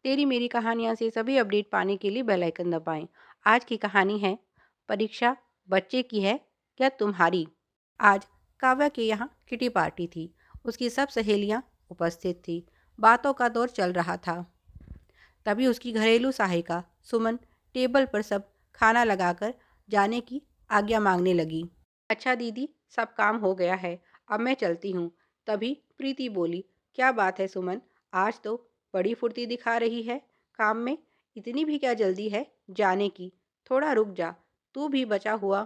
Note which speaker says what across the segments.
Speaker 1: तेरी मेरी कहानियाँ से सभी अपडेट पाने के लिए बेल आइकन दबाएं। आज की कहानी है, परीक्षा बच्चे की है या तुम्हारी। आज काव्या के यहाँ किटी पार्टी थी। उसकी सब सहेलियाँ उपस्थित थी। बातों का दौर चल रहा था। तभी उसकी घरेलू सहायिका सुमन टेबल पर सब खाना लगाकर जाने की आज्ञा मांगने लगी। अच्छा दीदी, सब काम हो गया है, अब मैं चलती हूँ। तभी प्रीति बोली, क्या बात है सुमन, आज तो बड़ी फुर्ती दिखा रही है। काम में इतनी भी क्या जल्दी है जाने की? थोड़ा रुक जा, तू भी बचा हुआ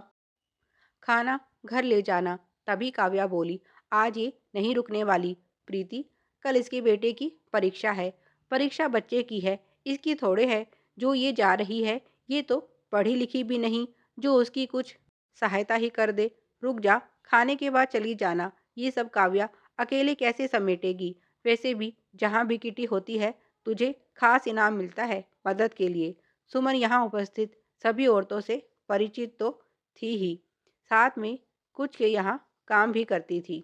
Speaker 1: खाना घर ले जाना। तभी काव्या बोली, आज ये नहीं रुकने वाली प्रीति, कल इसके बेटे की परीक्षा है। परीक्षा बच्चे की है, इसकी थोड़े है जो ये जा रही है। ये तो पढ़ी लिखी भी नहीं जो उसकी कुछ सहायता ही कर दे। रुक जा, खाने के बाद चली जाना। ये सब काव्या अकेले कैसे समेटेगी? वैसे भी जहाँ भी किटी होती है, तुझे खास इनाम मिलता है मदद के लिए। सुमन यहाँ उपस्थित सभी औरतों से परिचित तो थी ही, साथ में कुछ के यहाँ काम भी करती थी।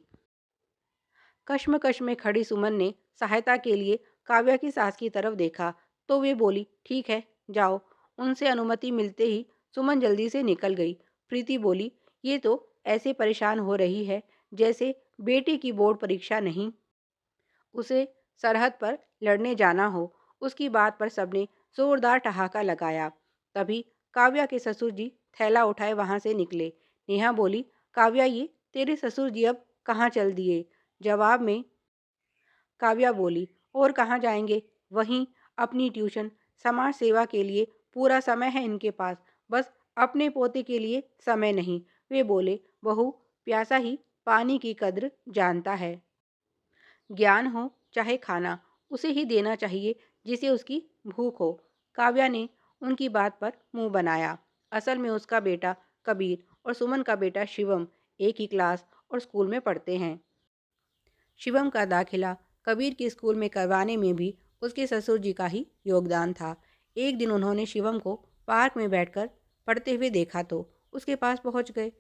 Speaker 1: कश्मकश में खड़ी सुमन ने सहायता के लिए काव्या की सास की तरफ देखा तो वे बोली, ठीक है जाओ। उनसे अनुमति मिलते ही सुमन जल्दी से निकल गई। प्रीति बोली, ये तो ऐसे परेशान हो रही है जैसे बेटी की बोर्ड परीक्षा नहीं, उसे सरहद पर लड़ने जाना हो। उसकी बात पर सबने जोरदार ठहाका लगाया। तभी काव्या के ससुर जी थैला उठाए वहां से निकले। नेहा बोली, काव्या ये तेरे ससुर जी अब कहाँ चल दिए? जवाब में काव्या बोली, और कहाँ जाएंगे, वहीं अपनी ट्यूशन समाज सेवा के लिए पूरा समय है इनके पास, बस अपने पोते के लिए समय नहीं। वे बोले, बहू प्यासा ही पानी की कद्र जानता है। ज्ञान हो चाहे खाना, उसे ही देना चाहिए जिसे उसकी भूख हो। काव्या ने उनकी बात पर मुंह बनाया। असल में उसका बेटा कबीर और सुमन का बेटा शिवम एक ही क्लास और स्कूल में पढ़ते हैं। शिवम का दाखिला कबीर के स्कूल में करवाने में भी उसके ससुर जी का ही योगदान था। एक दिन उन्होंने शिवम को पार्क में बैठकर पढ़ते हुए देखा तो उसके पास पहुंच गए।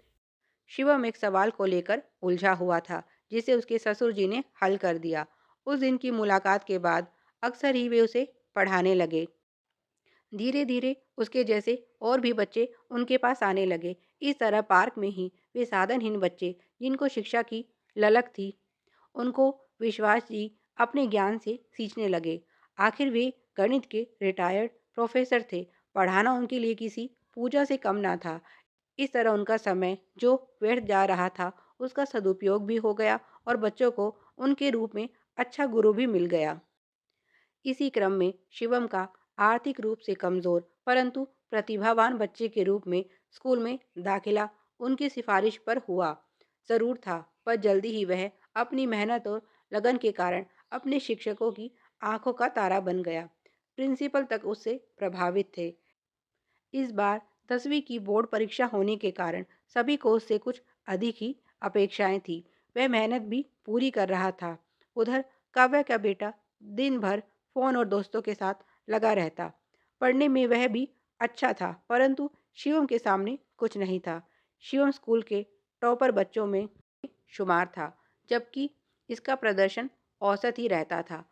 Speaker 1: शिवम एक सवाल को लेकर उलझा हुआ था जिसे उसके ससुर जी ने हल कर दिया। उस दिन की मुलाकात के बाद अक्सर ही वे उसे पढ़ाने लगे। धीरे धीरे उसके जैसे और भी बच्चे उनके पास आने लगे। इस तरह पार्क में ही वे साधनहीन बच्चे जिनको शिक्षा की ललक थी, उनको विश्वास जी अपने ज्ञान से सींचने लगे। आखिर वे गणित के रिटायर्ड प्रोफेसर थे। पढ़ाना उनके लिए किसी पूजा से कम ना था। इस तरह उनका समय जो व्यर्थ जा रहा था उसका सदुपयोग भी हो गया और बच्चों को उनके रूप में अच्छा गुरु भी मिल गया। इसी क्रम में शिवम का आर्थिक रूप से कमजोर परंतु प्रतिभावान बच्चे के रूप में स्कूल में दाखिला उनकी सिफारिश पर हुआ जरूर था, पर जल्दी ही वह अपनी मेहनत और लगन के कारण अपने शिक्षकों की आंखों का तारा बन गया। प्रिंसिपल तक उससे प्रभावित थे। इस बार 10वीं की बोर्ड परीक्षा होने के कारण सभी को उससे कुछ अधिक ही अपेक्षाएं थी। वह मेहनत भी पूरी कर रहा था। उधर काव्या का बेटा दिन भर फोन और दोस्तों के साथ लगा रहता। पढ़ने में वह भी अच्छा था परंतु शिवम के सामने कुछ नहीं था। शिवम स्कूल के टॉपर बच्चों में शुमार था, जबकि इसका प्रदर्शन औसत ही रहता था।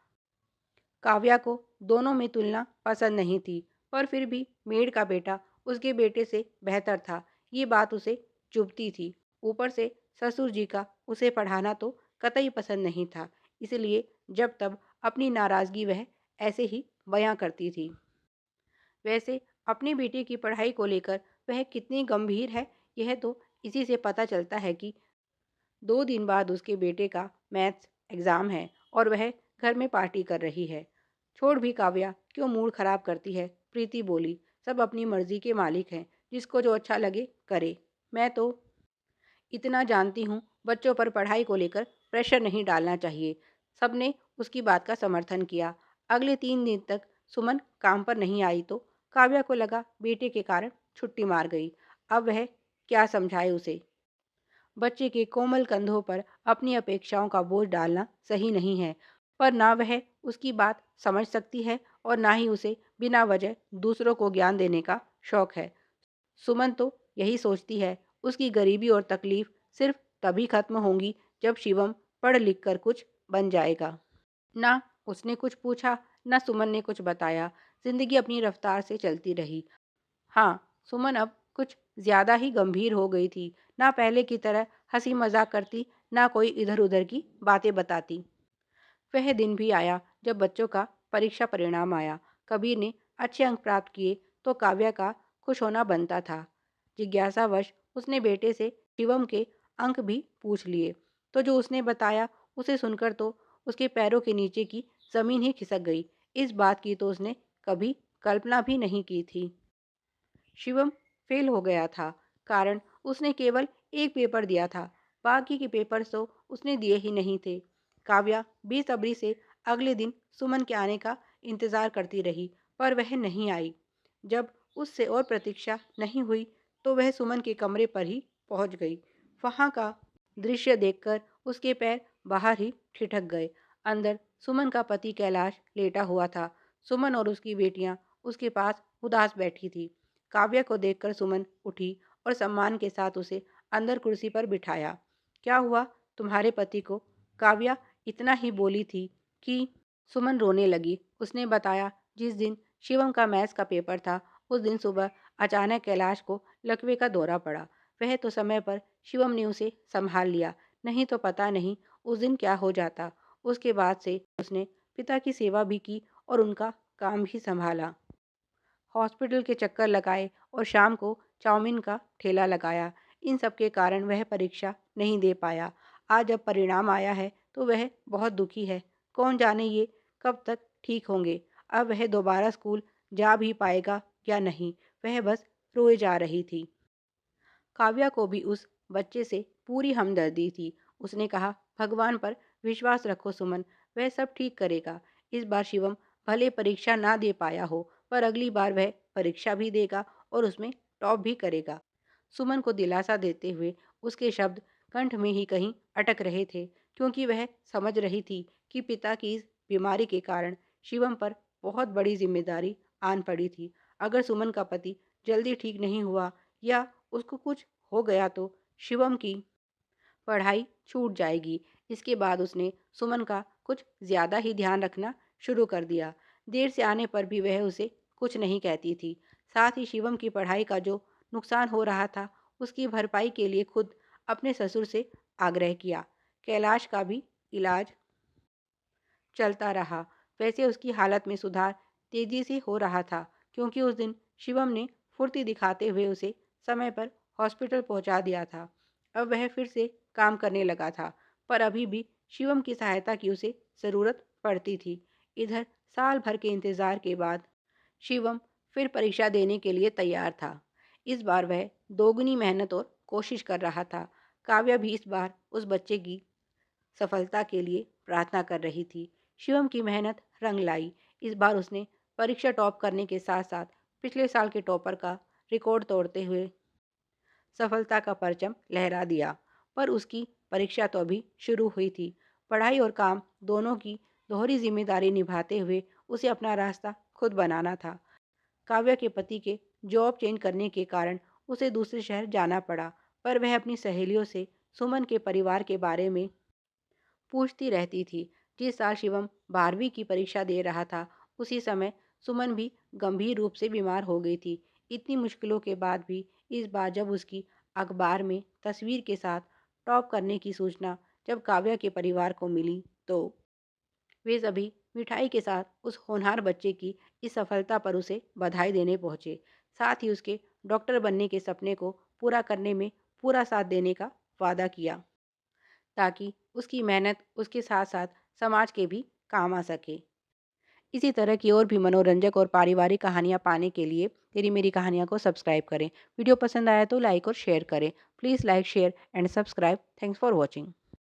Speaker 1: काव्या को दोनों में तुलना पसंद नहीं थी, पर फिर भी मेड का बेटा उसके बेटे से बेहतर था, ये बात उसे चुभती थी। ऊपर से ससुर जी का उसे पढ़ाना तो कतई पसंद नहीं था, इसलिए जब तब अपनी नाराज़गी वह ऐसे ही बयां करती थी। वैसे अपनी बेटी की पढ़ाई को लेकर वह कितनी गंभीर है, यह तो इसी से पता चलता है कि 2 दिन बाद उसके बेटे का मैथ्स एग्ज़ाम है और वह घर में पार्टी कर रही है। छोड़ भी काव्या, क्यों मूड खराब करती है? प्रीति बोली, सब अपनी मर्जी के मालिक हैं, जिसको जो अच्छा लगे करे। मैं तो इतना जानती हूँ, बच्चों पर पढ़ाई को लेकर प्रेशर नहीं डालना चाहिए। सबने उसकी बात का समर्थन किया। अगले 3 दिन तक सुमन काम पर नहीं आई तो काव्या को लगा बेटे के कारण छुट्टी मार गई। अब वह क्या समझाए उसे? बच्चे के कोमल कंधों पर अपनी अपेक्षाओं का बोझ डालना सही नहीं है, पर ना वह उसकी बात समझ सकती है और ना ही उसे बिना वजह दूसरों को ज्ञान देने का शौक है। सुमन तो यही सोचती है, उसकी गरीबी और तकलीफ सिर्फ तभी खत्म होंगी जब शिवम पढ़ लिख कर कुछ बन जाएगा। ना उसने कुछ पूछा, न सुमन ने कुछ बताया। जिंदगी अपनी रफ्तार से चलती रही। हाँ, सुमन अब कुछ ज़्यादा ही गंभीर हो गई थी। ना पहले की तरह हंसी मजाक करती, ना कोई इधर उधर की बातें बताती। वह दिन भी आया जब बच्चों का परीक्षा परिणाम आया। कबीर ने अच्छे अंक प्राप्त किए तो काव्या का खुश होना बनता था। जिज्ञासावश उसने बेटे से शिवम के अंक भी पूछ लिए, तो जो उसने बताया उसे सुनकर तो उसके पैरों के नीचे की जमीन ही खिसक गई। इस बात की तो उसने कभी कल्पना भी नहीं की थी। शिवम फेल हो गया था। कारण उसने केवल एक पेपर दिया था, बाकी के पेपर्स तो उसने दिए ही नहीं थे। काव्या बेसब्री से अगले दिन सुमन के आने का इंतजार करती रही, पर वह नहीं आई। जब उससे और प्रतीक्षा नहीं हुई तो वह सुमन के कमरे पर ही पहुंच गई। वहां का दृश्य देखकर उसके पैर बाहर ही ठिठक गए। अंदर सुमन का पति कैलाश लेटा हुआ था। सुमन और उसकी बेटियां उसके पास उदास बैठी थी। काव्या को देखकर सुमन उठी और सम्मान के साथ उसे अंदर कुर्सी पर बिठाया। क्या हुआ तुम्हारे पति को? काव्या इतना ही बोली थी कि सुमन रोने लगी। उसने बताया, जिस दिन शिवम का मैथ्स का पेपर था उस दिन सुबह अचानक कैलाश को लकवे का दौरा पड़ा। वह तो समय पर शिवम ने उसे संभाल लिया, नहीं तो पता नहीं उस दिन क्या हो जाता। उसके बाद से उसने पिता की सेवा भी की और उनका काम भी संभाला। हॉस्पिटल के चक्कर लगाए और शाम को चाउमीन का ठेला लगाया। इन सब के कारण वह परीक्षा नहीं दे पाया। आज जब परिणाम आया है तो वह बहुत दुखी है। कौन जाने ये कब तक ठीक होंगे। अब वह दोबारा स्कूल जा भी पाएगा या नहीं। वह बस रोए जा रही थी। काव्या को भी उस बच्चे से पूरी हमदर्दी थी। उसने कहा, भगवान पर विश्वास रखो सुमन, वह सब ठीक करेगा। इस बार शिवम भले परीक्षा ना दे पाया हो, पर अगली बार वह परीक्षा भी देगा और उसमें टॉप भी करेगा। सुमन को दिलासा देते हुए उसके शब्द कंठ में ही कहीं अटक रहे थे, क्योंकि वह समझ रही थी कि पिता की इस बीमारी के कारण शिवम पर बहुत बड़ी जिम्मेदारी आन पड़ी थी। अगर सुमन का पति जल्दी ठीक नहीं हुआ या उसको कुछ हो गया तो शिवम की पढ़ाई छूट जाएगी। इसके बाद उसने सुमन का कुछ ज़्यादा ही ध्यान रखना शुरू कर दिया। देर से आने पर भी वह उसे कुछ नहीं कहती थी। साथ ही शिवम की पढ़ाई का जो नुकसान हो रहा था उसकी भरपाई के लिए खुद अपने ससुर से आग्रह किया। कैलाश का भी इलाज चलता रहा। वैसे उसकी हालत में सुधार तेजी से हो रहा था, क्योंकि उस दिन शिवम ने फुर्ती दिखाते हुए उसे समय पर हॉस्पिटल पहुंचा दिया था। अब वह फिर से काम करने लगा था, पर अभी भी शिवम की सहायता की उसे ज़रूरत पड़ती थी। इधर साल भर के इंतज़ार के बाद शिवम फिर परीक्षा देने के लिए तैयार था। इस बार वह दोगुनी मेहनत और कोशिश कर रहा था। काव्या भी इस बार उस बच्चे की सफलता के लिए प्रार्थना कर रही थी। शिवम की मेहनत रंग लाई। इस बार उसने परीक्षा टॉप करने के साथ साथ पिछले साल के टॉपर का रिकॉर्ड तोड़ते हुए सफलता का परचम लहरा दिया। पर उसकी परीक्षा तो अभी शुरू हुई थी। पढ़ाई और काम दोनों की दोहरी जिम्मेदारी निभाते हुए उसे अपना रास्ता खुद बनाना था। काव्या के पति के जॉब चेंज करने के कारण उसे दूसरे शहर जाना पड़ा, पर वह अपनी सहेलियों से सुमन के परिवार के बारे में पूछती रहती थी। जिस साल शिवम 12वीं की परीक्षा दे रहा था, उसी समय सुमन भी गंभीर रूप से बीमार हो गई थी। इतनी मुश्किलों के बाद भी इस बार जब उसकी अखबार में तस्वीर के साथ टॉप करने की सूचना जब काव्या के परिवार को मिली, तो वे सभी मिठाई के साथ उस होनहार बच्चे की इस सफलता पर उसे बधाई देने पहुंचे। साथ ही उसके डॉक्टर बनने के सपने को पूरा करने में पूरा साथ देने का वादा किया, ताकि उसकी मेहनत उसके साथ साथ समाज के भी काम आ सके। इसी तरह की और भी मनोरंजक और पारिवारिक कहानियाँ पाने के लिए तेरी मेरी कहानियाँ को सब्सक्राइब करें। वीडियो पसंद आया तो लाइक और शेयर करें। Please like share and subscribe. Thanks for watching.